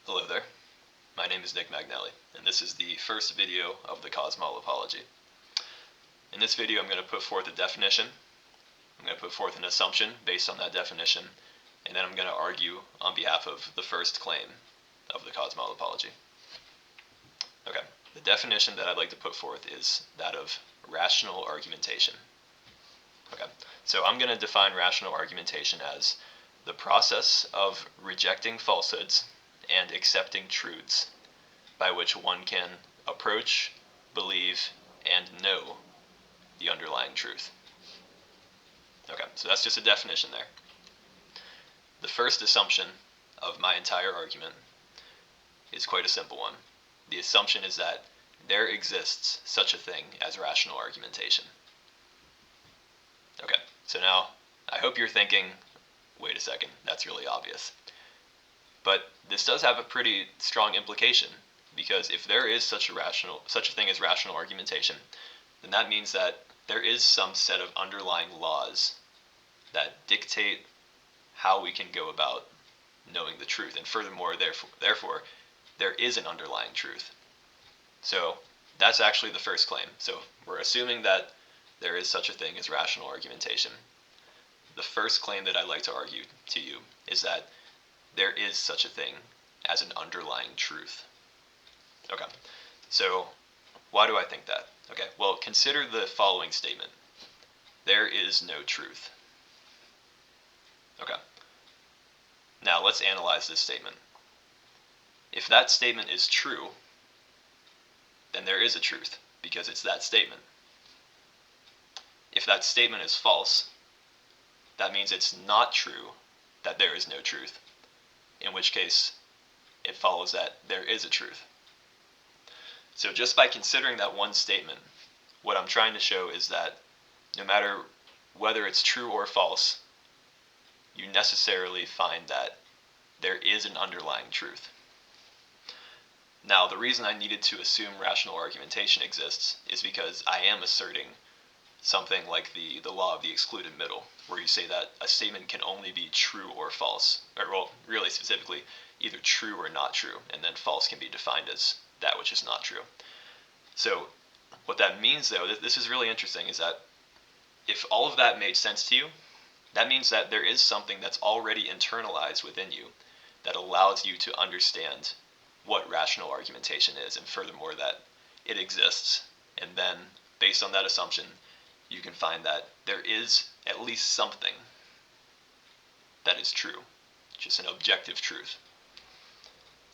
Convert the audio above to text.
Hello there, my name is Nick Magnelli, and this is the first video of the Cosmolopology. In this video I'm going to put forth a definition, I'm going to put forth an assumption based on that definition, and then I'm going to argue on behalf of the first claim of the Cosmolopology. Okay, the definition that I'd like to put forth is that of rational argumentation. Okay, so I'm going to define rational argumentation as the process of rejecting falsehoods and accepting truths by which one can approach, believe, and know the underlying truth. Okay, so that's just a definition there. The first assumption of my entire argument is quite a simple one. The assumption is that there exists such a thing as rational argumentation. Okay, so now I hope you're thinking, wait a second, that's really obvious. But this does have a pretty strong implication, because if there is such a thing as rational argumentation, then that means that there is some set of underlying laws that dictate how we can go about knowing the truth, and furthermore, therefore, there is an underlying truth. So that's actually the first claim. So we're assuming that there is such a thing as rational argumentation. The first claim that I'd like to argue to you is that there is such a thing as an underlying truth. Okay, so why do I think that? Okay, well, consider the following statement. There is no truth. Okay, now let's analyze this statement. If that statement is true, then there is a truth, because it's that statement. If that statement is false, that means it's not true that there is no truth, in which case it follows that there is a truth. So just by considering that one statement, what I'm trying to show is that no matter whether it's true or false, you necessarily find that there is an underlying truth. Now, the reason I needed to assume rational argumentation exists is because I am asserting something like the law of the excluded middle, where you say that a statement can only be true or false, or well, really specifically, either true or not true, and then false can be defined as that which is not true. So what that means, though, this is really interesting, is that if all of that made sense to you, that means that there is something that's already internalized within you that allows you to understand what rational argumentation is, and furthermore that it exists. And then, based on that assumption, you can find that there is at least something that is true, just an objective truth.